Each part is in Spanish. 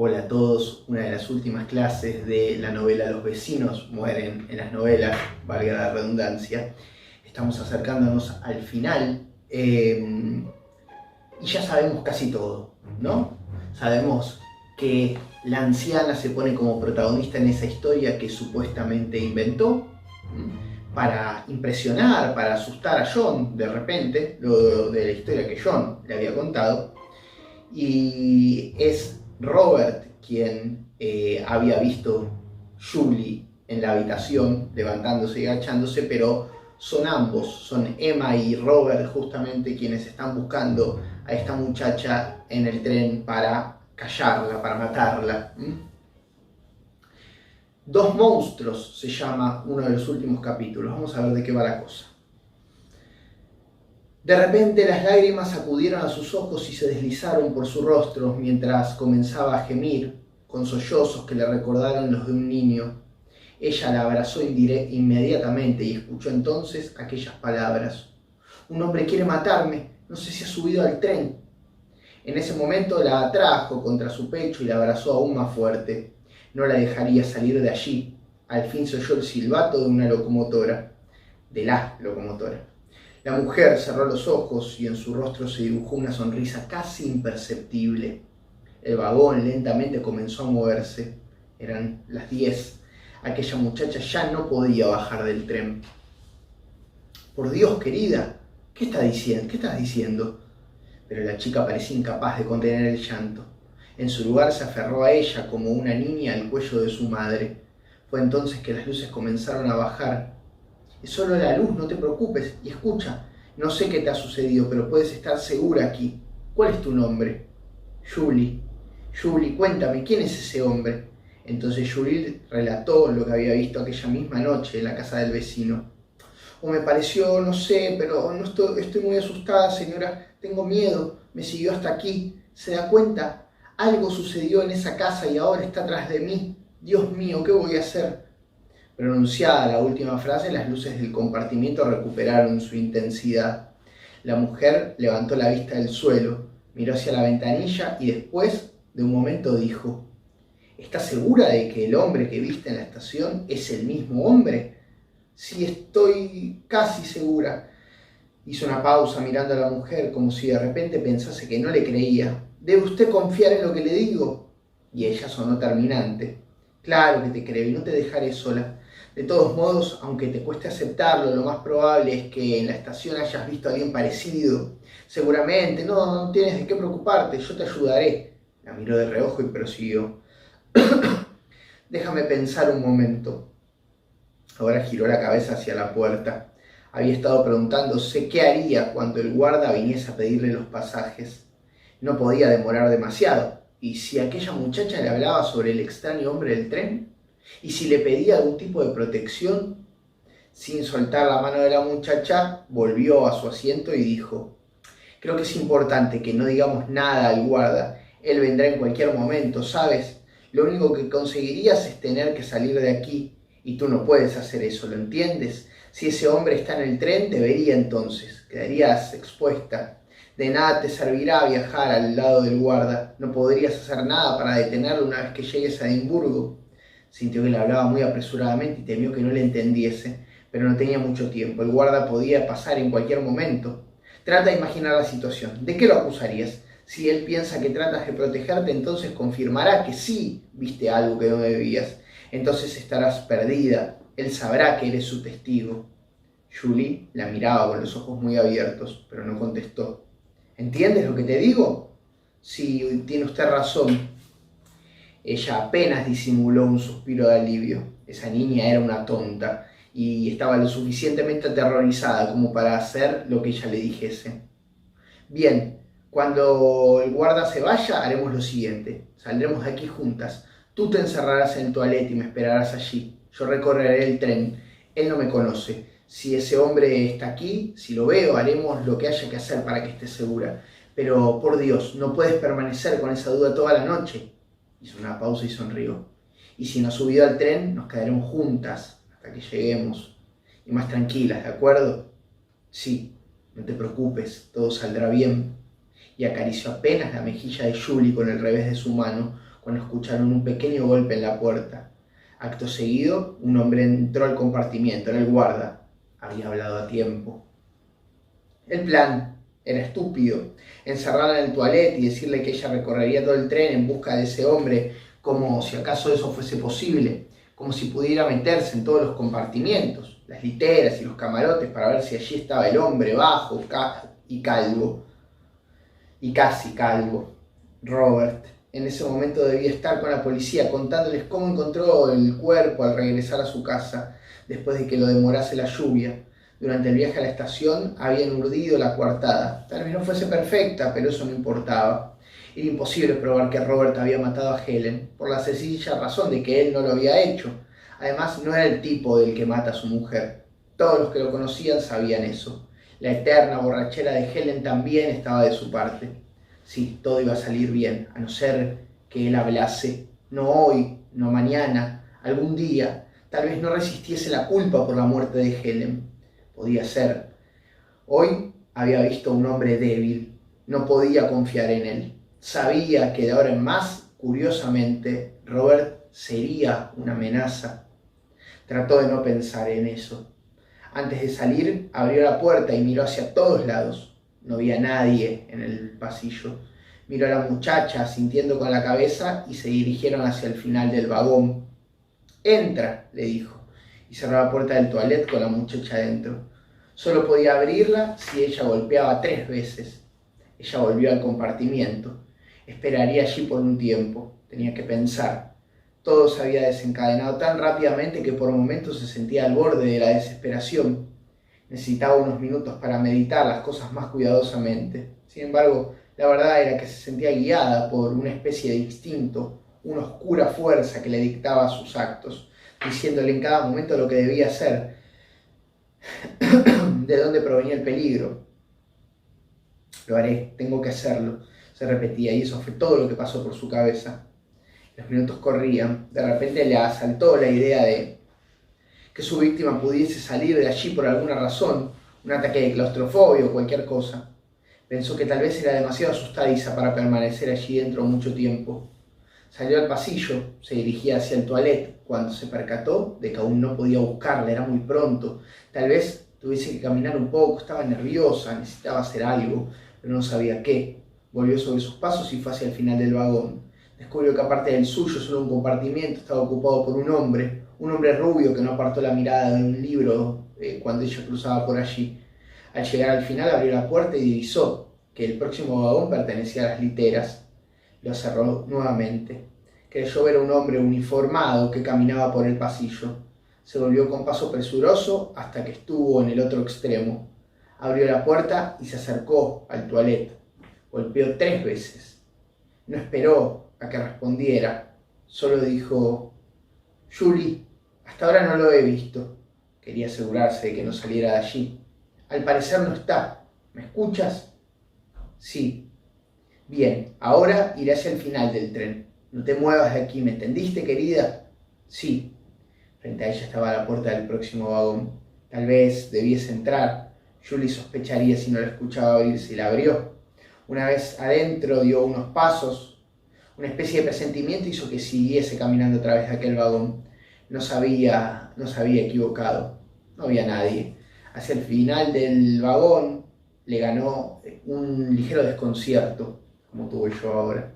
Hola a todos, una de las últimas clases de la novela Los vecinos mueren en las novelas, valga la redundancia. Estamos acercándonos al final y ya sabemos casi todo, ¿no? Sabemos que la anciana se pone como protagonista en esa historia que supuestamente inventó para impresionar, para asustar a John de repente, luego de la historia que John le había contado. Y es Robert quien había visto Julie en la habitación levantándose y agachándose, pero son ambos, son Emma y Robert justamente quienes están buscando a esta muchacha en el tren para callarla, para matarla. Dos monstruos se llama uno de los últimos capítulos. Vamos a ver de qué va la cosa. De repente las lágrimas acudieron a sus ojos y se deslizaron por su rostro mientras comenzaba a gemir, con sollozos que le recordaron los de un niño. Ella la abrazó inmediatamente y escuchó entonces aquellas palabras. Un hombre quiere matarme, no sé si ha subido al tren. En ese momento la atrajo contra su pecho y la abrazó aún más fuerte. No la dejaría salir de allí. Al fin se oyó el silbato de una locomotora, de la locomotora. La mujer cerró los ojos y en su rostro se dibujó una sonrisa casi imperceptible. El vagón lentamente comenzó a moverse. Eran las 10. Aquella muchacha ya no podía bajar del tren. Por Dios, querida, ¿qué estás diciendo? ¿Qué estás diciendo? Pero la chica parecía incapaz de contener el llanto. En su lugar se aferró a ella como una niña al cuello de su madre. Fue entonces que las luces comenzaron a bajar. Es solo la luz, no te preocupes. Y escucha, no sé qué te ha sucedido, pero puedes estar segura aquí. ¿Cuál es tu nombre? Julie. Julie, cuéntame, ¿quién es ese hombre? Entonces Julie relató lo que había visto aquella misma noche en la casa del vecino. O me pareció, no sé, pero no estoy muy asustada, señora. Tengo miedo. Me siguió hasta aquí. ¿Se da cuenta? Algo sucedió en esa casa y ahora está atrás de mí. Dios mío, ¿qué voy a hacer? Pronunciada la última frase, las luces del compartimiento recuperaron su intensidad. La mujer levantó la vista del suelo, miró hacia la ventanilla y después de un momento dijo: ¿Estás segura de que el hombre que viste en la estación es el mismo hombre? Sí, estoy casi segura. Hizo una pausa mirando a la mujer como si de repente pensase que no le creía. ¿Debe usted confiar en lo que le digo? Y ella sonó terminante. Claro que te creo y no te dejaré sola. De todos modos, aunque te cueste aceptarlo, lo más probable es que en la estación hayas visto a alguien parecido. Seguramente, no tienes de qué preocuparte, yo te ayudaré. La miró de reojo y prosiguió. Déjame pensar un momento. Ahora giró la cabeza hacia la puerta. Había estado preguntándose qué haría cuando el guarda viniese a pedirle los pasajes. No podía demorar demasiado. ¿Y si aquella muchacha le hablaba sobre el extraño hombre del tren? ¿Y si le pedía algún tipo de protección? Sin soltar la mano de la muchacha, volvió a su asiento y dijo: creo que es importante que no digamos nada al guarda. Él vendrá en cualquier momento, ¿sabes? Lo único que conseguirías es tener que salir de aquí. Y tú no puedes hacer eso, ¿lo entiendes? Si ese hombre está en el tren, debería entonces. Quedarías expuesta. De nada te servirá viajar al lado del guarda. No podrías hacer nada para detenerlo una vez que llegues a Edimburgo. Sintió que le hablaba muy apresuradamente y temió que no le entendiese, pero no tenía mucho tiempo. El guarda podía pasar en cualquier momento. Trata de imaginar la situación. ¿De qué lo acusarías? Si él piensa que tratas de protegerte, entonces confirmará que sí viste algo que no debías. Entonces estarás perdida. Él sabrá que eres su testigo. Julie la miraba con los ojos muy abiertos, pero no contestó. ¿Entiendes lo que te digo? Sí, tiene usted razón. Ella apenas disimuló un suspiro de alivio. Esa niña era una tonta y estaba lo suficientemente aterrorizada como para hacer lo que ella le dijese. Bien, cuando el guarda se vaya, haremos lo siguiente. Saldremos de aquí juntas. Tú te encerrarás en el toilet y me esperarás allí. Yo recorreré el tren. Él no me conoce. Si ese hombre está aquí, si lo veo, haremos lo que haya que hacer para que esté segura. Pero, por Dios, no puedes permanecer con esa duda toda la noche. Hizo una pausa y sonrió. Y si no has subido al tren, nos quedaremos juntas hasta que lleguemos. Y más tranquilas, ¿de acuerdo? Sí, no te preocupes, todo saldrá bien. Y acarició apenas la mejilla de Julie con el revés de su mano, cuando escucharon un pequeño golpe en la puerta. Acto seguido, un hombre entró al compartimiento, era el guarda. Había hablado a tiempo. El plan era estúpido: encerrarla en el toilet y decirle que ella recorrería todo el tren en busca de ese hombre, como si acaso eso fuese posible, como si pudiera meterse en todos los compartimientos, las literas y los camarotes, para ver si allí estaba el hombre bajo y calvo, y casi calvo, Robert. En ese momento debía estar con la policía contándoles cómo encontró el cuerpo al regresar a su casa, después de que lo demorase la lluvia. Durante el viaje a la estación habían urdido la coartada. Tal vez no fuese perfecta, pero eso no importaba. Era imposible probar que Robert había matado a Helen, por la sencilla razón de que él no lo había hecho. Además, no era el tipo del que mata a su mujer. Todos los que lo conocían sabían eso. La eterna borrachera de Helen también estaba de su parte. Sí, todo iba a salir bien, a no ser que él hablase. No hoy, no mañana, algún día. Tal vez no resistiese la culpa por la muerte de Helen. Podía ser. Hoy había visto a un hombre débil. No podía confiar en él. Sabía que de ahora en más, curiosamente, Robert sería una amenaza. Trató de no pensar en eso. Antes de salir, abrió la puerta y miró hacia todos lados. No había nadie en el pasillo. Miró a la muchacha, sintiendo con la cabeza, y se dirigieron hacia el final del vagón. «Entra», le dijo, y cerró la puerta del toilet con la muchacha dentro. Solo podía abrirla si ella golpeaba 3 veces. Ella volvió al compartimiento. Esperaría allí por un tiempo. Tenía que pensar. Todo se había desencadenado tan rápidamente que por momentos se sentía al borde de la desesperación. Necesitaba unos minutos para meditar las cosas más cuidadosamente. Sin embargo, la verdad era que se sentía guiada por una especie de instinto, una oscura fuerza que le dictaba sus actos, diciéndole en cada momento lo que debía hacer, de dónde provenía el peligro. «Lo haré, tengo que hacerlo», se repetía, y eso fue todo lo que pasó por su cabeza. Los minutos corrían. De repente le asaltó la idea de que su víctima pudiese salir de allí por alguna razón, un ataque de claustrofobia o cualquier cosa. Pensó que tal vez era demasiado asustadiza para permanecer allí dentro mucho tiempo. Salió al pasillo, se dirigía hacia el toilet, cuando se percató de que aún no podía buscarla, era muy pronto. Tal vez tuviese que caminar un poco, estaba nerviosa, necesitaba hacer algo, pero no sabía qué. Volvió sobre sus pasos y fue hacia el final del vagón. Descubrió que aparte del suyo, solo un compartimento estaba ocupado por un hombre rubio que no apartó la mirada de un libro cuando ella cruzaba por allí. Al llegar al final abrió la puerta y divisó que el próximo vagón pertenecía a las literas. Lo cerró nuevamente. Creyó ver a un hombre uniformado que caminaba por el pasillo. Se volvió con paso presuroso hasta que estuvo en el otro extremo. Abrió la puerta y se acercó al toilet. Golpeó 3 veces. No esperó a que respondiera. Solo dijo: «Julie, hasta ahora no lo he visto». Quería asegurarse de que no saliera de allí. «Al parecer no está. ¿Me escuchas?» «Sí». «Bien, ahora iré hacia el final del tren. No te muevas de aquí, ¿me entendiste, querida?» «Sí». Frente a ella estaba la puerta del próximo vagón. Tal vez debiese entrar. Julie sospecharía si no la escuchaba abrirse, y la abrió. Una vez adentro dio unos pasos. Una especie de presentimiento hizo que siguiese caminando a través de aquel vagón. No se había equivocado. No había nadie. Hacia el final del vagón le ganó un ligero desconcierto, como tuve yo ahora.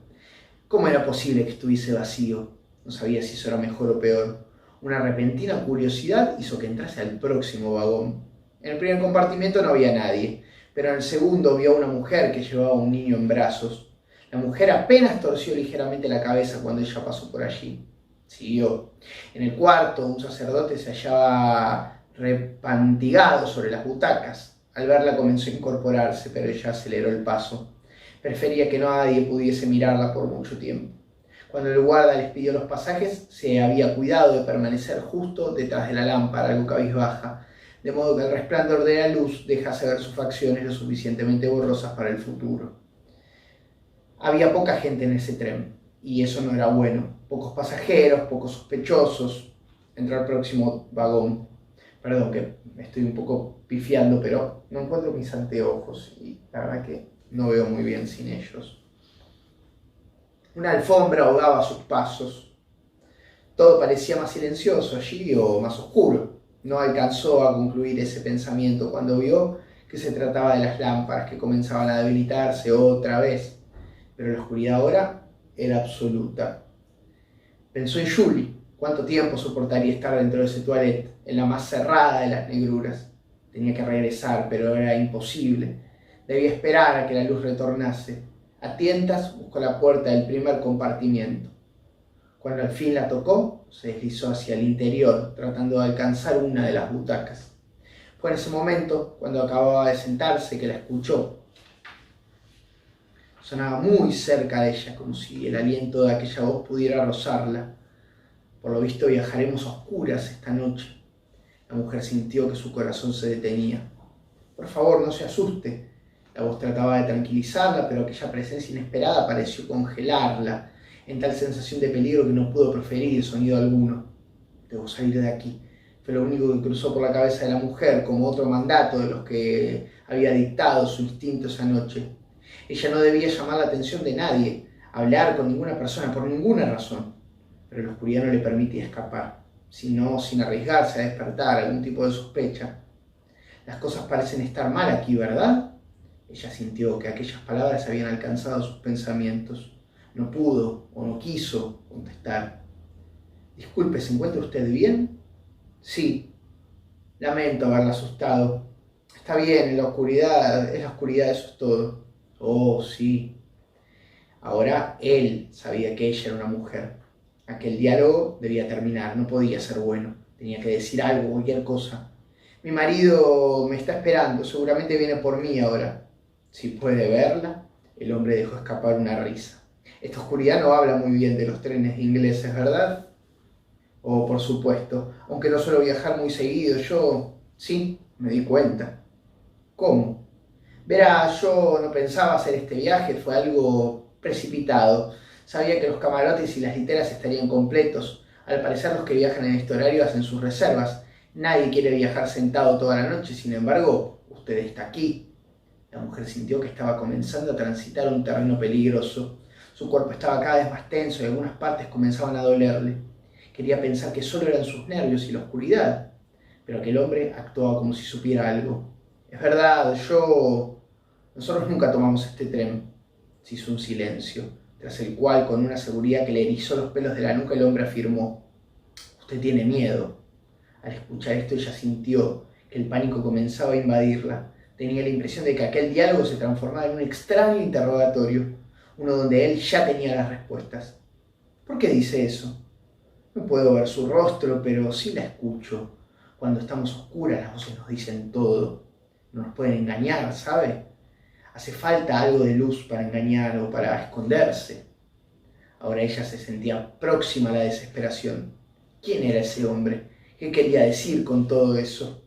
¿Cómo era posible que estuviese vacío? No sabía si eso era mejor o peor. Una repentina curiosidad hizo que entrase al próximo vagón. En el primer compartimento no había nadie, pero en el segundo vio a una mujer que llevaba a un niño en brazos. La mujer apenas torció ligeramente la cabeza cuando ella pasó por allí. Siguió. En el cuarto, un sacerdote se hallaba repantigado sobre las butacas. Al verla comenzó a incorporarse, pero ella aceleró el paso. Prefería que nadie pudiese mirarla por mucho tiempo. Cuando el guarda les pidió los pasajes, se había cuidado de permanecer justo detrás de la lámpara, algo cabizbaja, de modo que el resplandor de la luz dejase ver sus facciones lo suficientemente borrosas para el futuro. Había poca gente en ese tren, y eso no era bueno. Pocos pasajeros, pocos sospechosos. Entró al próximo vagón. Perdón que me estoy un poco pifiando, pero no encuentro mis anteojos y la verdad que no veo muy bien sin ellos. Una alfombra ahogaba sus pasos. Todo parecía más silencioso allí o más oscuro. No alcanzó a concluir ese pensamiento cuando vio que se trataba de las lámparas que comenzaban a debilitarse otra vez, pero la oscuridad ahora era absoluta. Pensó en Julie. ¿Cuánto tiempo soportaría estar dentro de ese toilette, en la más cerrada de las negruras? Tenía que regresar, pero era imposible. Debía esperar a que la luz retornase. A tientas buscó la puerta del primer compartimiento. Cuando al fin la tocó, se deslizó hacia el interior, tratando de alcanzar una de las butacas. Fue en ese momento, cuando acababa de sentarse, que la escuchó. Sonaba muy cerca de ella, como si el aliento de aquella voz pudiera rozarla. Por lo visto viajaremos a oscuras esta noche. La mujer sintió que su corazón se detenía. Por favor, no se asuste. La voz trataba de tranquilizarla, pero aquella presencia inesperada pareció congelarla, en tal sensación de peligro que no pudo proferir sonido alguno. Debo salir de aquí. Fue lo único que cruzó por la cabeza de la mujer, como otro mandato de los que había dictado su instinto esa noche. Ella no debía llamar la atención de nadie, hablar con ninguna persona por ninguna razón, pero la oscuridad no le permitía escapar, sino sin arriesgarse a despertar algún tipo de sospecha. Las cosas parecen estar mal aquí, ¿verdad? Ella sintió que aquellas palabras habían alcanzado sus pensamientos. No pudo o no quiso contestar. Disculpe, ¿se encuentra usted bien? Sí. Lamento haberla asustado. Está bien, es la oscuridad, eso es todo. Oh, sí. Ahora él sabía que ella era una mujer. Aquel diálogo debía terminar, no podía ser bueno. Tenía que decir algo, cualquier cosa. Mi marido me está esperando, seguramente viene por mí ahora. Si puede verla, el hombre dejó escapar una risa. Esta oscuridad no habla muy bien de los trenes ingleses, ¿verdad? Oh, por supuesto, aunque no suelo viajar muy seguido, sí, me di cuenta. ¿Cómo? Verá, yo no pensaba hacer este viaje, fue algo precipitado. Sabía que los camarotes y las literas estarían completos. Al parecer los que viajan en este horario hacen sus reservas. Nadie quiere viajar sentado toda la noche, sin embargo, usted está aquí. La mujer sintió que estaba comenzando a transitar un terreno peligroso. Su cuerpo estaba cada vez más tenso y algunas partes comenzaban a dolerle. Quería pensar que solo eran sus nervios y la oscuridad, pero aquel hombre actuaba como si supiera algo. Es verdad, nosotros nunca tomamos este tren. Se hizo un silencio, tras el cual, con una seguridad que le erizó los pelos de la nuca, el hombre afirmó: usted tiene miedo. Al escuchar esto, ella sintió que el pánico comenzaba a invadirla. Tenía la impresión de que aquel diálogo se transformaba en un extraño interrogatorio, uno donde él ya tenía las respuestas. ¿Por qué dice eso? No puedo ver su rostro, pero sí la escucho. Cuando estamos a oscuras, las voces nos dicen todo. No nos pueden engañar, ¿sabe? Hace falta algo de luz para engañar o para esconderse. Ahora ella se sentía próxima a la desesperación. ¿Quién era ese hombre? ¿Qué quería decir con todo eso?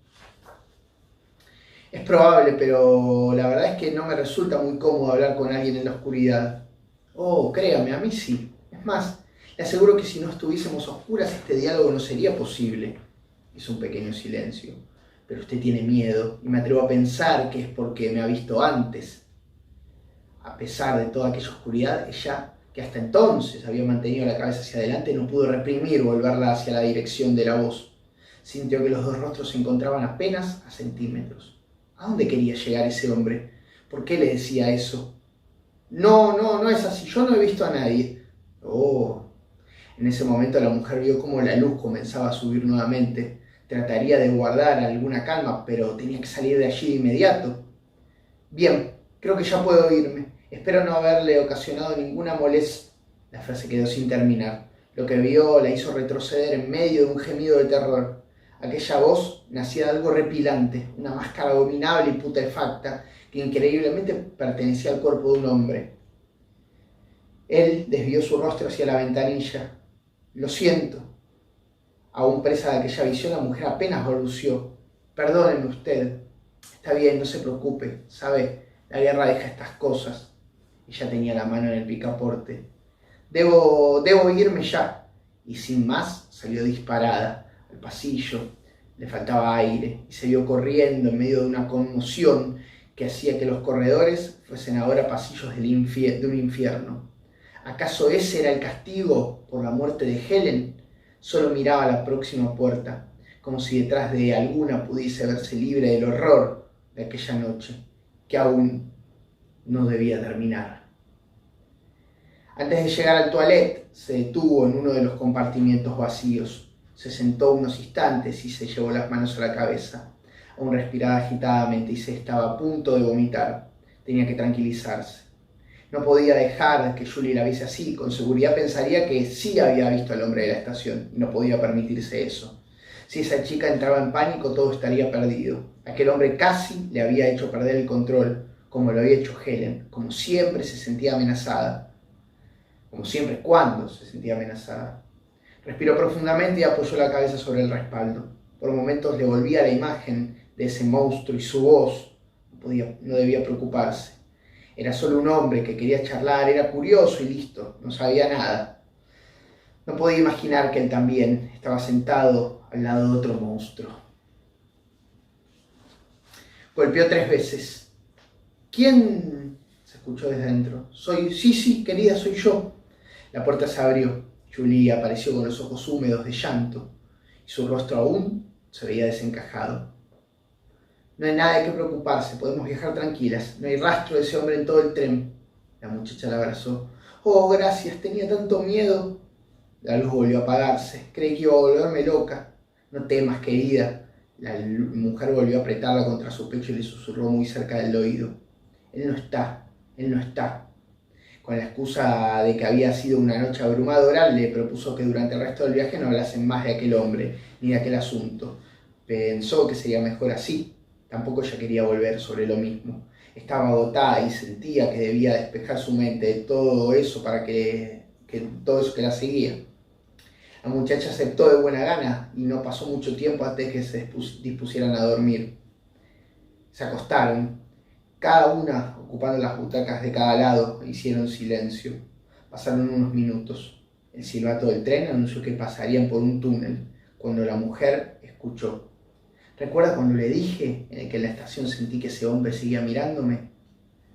Es probable, pero la verdad es que no me resulta muy cómodo hablar con alguien en la oscuridad. Oh, créame, a mí sí. Es más, le aseguro que si no estuviésemos a oscuras, este diálogo no sería posible. Hizo un pequeño silencio. Pero usted tiene miedo, y me atrevo a pensar que es porque me ha visto antes. A pesar de toda aquella oscuridad, ella, que hasta entonces había mantenido la cabeza hacia adelante, no pudo reprimir volverla hacia la dirección de la voz. Sintió que los dos rostros se encontraban apenas a centímetros. ¿A dónde quería llegar ese hombre? ¿Por qué le decía eso? No es así, yo no he visto a nadie. Oh. En ese momento la mujer vio cómo la luz comenzaba a subir nuevamente. Trataría de guardar alguna calma, pero tenía que salir de allí de inmediato. Bien, creo que ya puedo irme. Espero no haberle ocasionado ninguna molestia. La frase quedó sin terminar. Lo que vio la hizo retroceder en medio de un gemido de terror. Aquella voz nacía de algo repilante, una máscara abominable y putrefacta que increíblemente pertenecía al cuerpo de un hombre. Él desvió su rostro hacia la ventanilla. Lo siento. Aún presa de aquella visión, la mujer apenas balbuceó. Perdóneme usted. Está bien, no se preocupe. Sabe, la guerra deja estas cosas. Ella tenía la mano en el picaporte. Debo irme ya. Y sin más salió disparada al pasillo. Le faltaba aire y se vio corriendo en medio de una conmoción que hacía que los corredores fuesen ahora pasillos de un infierno. ¿Acaso ese era el castigo por la muerte de Helen? Solo miraba a la próxima puerta, como si detrás de alguna pudiese verse libre del horror de aquella noche, que aún no debía terminar. Antes de llegar al toilette, se detuvo en uno de los compartimientos vacíos. Se sentó unos instantes y se llevó las manos a la cabeza. Aún respiraba agitadamente y se estaba a punto de vomitar. Tenía que tranquilizarse. No podía dejar que Julie la viese así. Con seguridad pensaría que sí había visto al hombre de la estación y no podía permitirse eso. Si esa chica entraba en pánico, todo estaría perdido. Aquel hombre casi le había hecho perder el control, como lo había hecho Helen. Como siempre se sentía amenazada. Como siempre, cuando se sentía amenazada. Respiró profundamente y apoyó la cabeza sobre el respaldo. Por momentos le volvía la imagen de ese monstruo y su voz. No debía preocuparse. Era solo un hombre que quería charlar, era curioso y listo, no sabía nada. No podía imaginar que él también estaba sentado al lado de otro monstruo. Golpeó 3 veces. ¿Quién? Se escuchó desde dentro. Sí, querida, soy yo. La puerta se abrió. Julie apareció con los ojos húmedos de llanto y su rostro aún se veía desencajado. No hay nada de qué preocuparse, podemos viajar tranquilas. No hay rastro de ese hombre en todo el tren. La muchacha la abrazó. Oh, gracias, tenía tanto miedo. La luz volvió a apagarse. Creí que iba a volverme loca. No temas, querida. La mujer volvió a apretarla contra su pecho y le susurró muy cerca del oído. Él no está. Con la excusa de que había sido una noche abrumadora, le propuso que durante el resto del viaje no hablasen más de aquel hombre, ni de aquel asunto. Pensó que sería mejor así. Tampoco ella quería volver sobre lo mismo. Estaba agotada y sentía que debía despejar su mente de todo eso todo eso que la seguía. La muchacha aceptó de buena gana y no pasó mucho tiempo antes que se dispusieran a dormir. Se acostaron, cada una ocupando las butacas de cada lado, e hicieron silencio. Pasaron unos minutos. El silbato del tren anunció que pasarían por un túnel, cuando la mujer escuchó. ¿Recuerda cuando le dije que en la estación sentí que ese hombre seguía mirándome?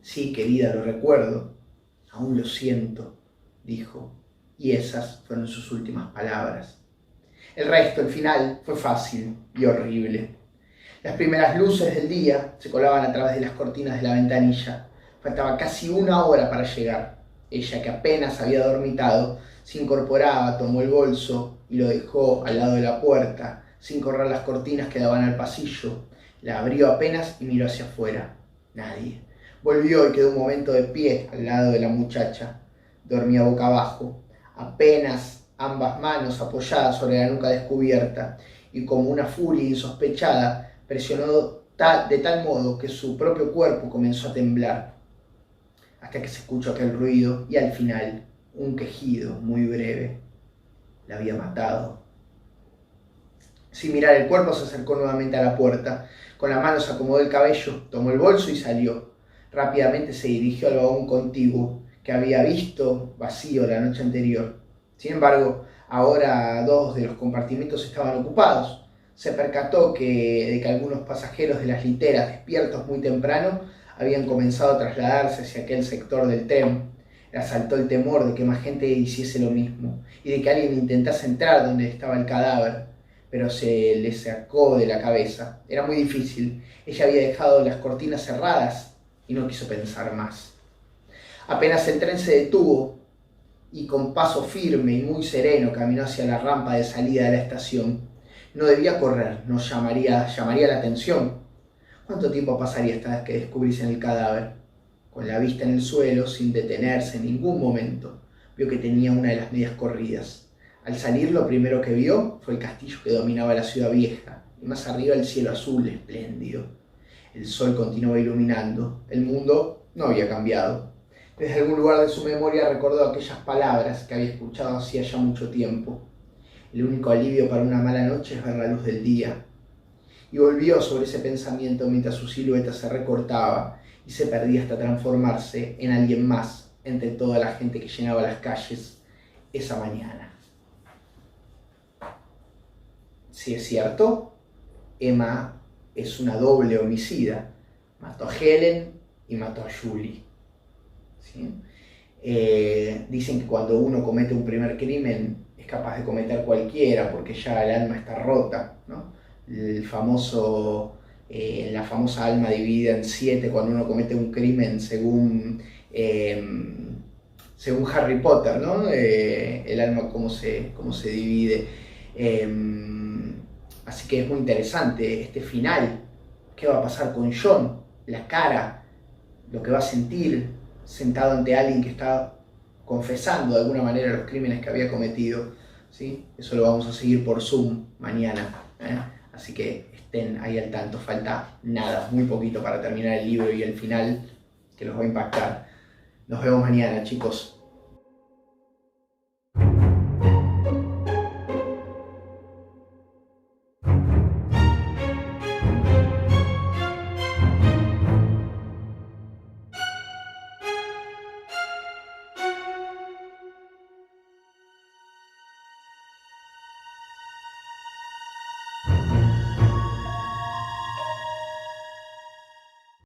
Sí, querida, lo recuerdo. Aún lo siento, dijo, y esas fueron sus últimas palabras. El resto, el final, fue fácil y horrible. Las primeras luces del día se colaban a través de las cortinas de la ventanilla. Faltaba casi 1 hora para llegar. Ella, que apenas había dormitado, se incorporaba, tomó el bolso y lo dejó al lado de la puerta, sin correr las cortinas que daban al pasillo. La abrió apenas y miró hacia afuera. Nadie. Volvió y quedó un momento de pie al lado de la muchacha. Dormía boca abajo, apenas ambas manos apoyadas sobre la nuca descubierta, y como una furia insospechada, presionó de tal modo que su propio cuerpo comenzó a temblar, hasta que se escuchó aquel ruido y al final un quejido muy breve. La había matado. Sin mirar el cuerpo se acercó nuevamente a la puerta. Con la mano se acomodó el cabello, tomó el bolso y salió. Rápidamente se dirigió al vagón contiguo, que había visto vacío la noche anterior. Sin embargo, ahora 2 de los compartimentos estaban ocupados. Se percató de que algunos pasajeros de las literas, despiertos muy temprano, habían comenzado a trasladarse hacia aquel sector del tren. Le asaltó el temor de que más gente hiciese lo mismo y de que alguien intentase entrar donde estaba el cadáver, pero se le sacó de la cabeza. Era muy difícil. Ella había dejado las cortinas cerradas y no quiso pensar más. Apenas el tren se detuvo y con paso firme y muy sereno caminó hacia la rampa de salida de la estación. No debía correr, nos llamaría la atención. ¿Cuánto tiempo pasaría hasta que descubriesen el cadáver? Con la vista en el suelo, sin detenerse en ningún momento, vio que tenía una de las medias corridas. Al salir, lo primero que vio fue el castillo que dominaba la ciudad vieja, y más arriba el cielo azul espléndido. El sol continuaba iluminando. El mundo no había cambiado. Desde algún lugar de su memoria recordó aquellas palabras que había escuchado hacía ya mucho tiempo. El único alivio para una mala noche es ver la luz del día. Y volvió sobre ese pensamiento mientras su silueta se recortaba y se perdía hasta transformarse en alguien más entre toda la gente que llenaba las calles esa mañana. Si es cierto, Emma es una doble homicida. Mató a Helen y mató a Julie. ¿Sí? Dicen que cuando uno comete un primer crimen es capaz de cometer cualquiera porque ya el alma está rota, ¿no? El famoso, la famosa alma dividida en 7 cuando uno comete un crimen según Harry Potter, ¿no? El alma cómo se divide. Así que es muy interesante este final. ¿Qué va a pasar con John? La cara, lo que va a sentir sentado ante alguien que está confesando de alguna manera los crímenes que había cometido, ¿sí? Eso lo vamos a seguir por Zoom mañana, ¿eh? Así que estén ahí al tanto, falta nada, muy poquito para terminar el libro y el final que los va a impactar. Nos vemos mañana, chicos.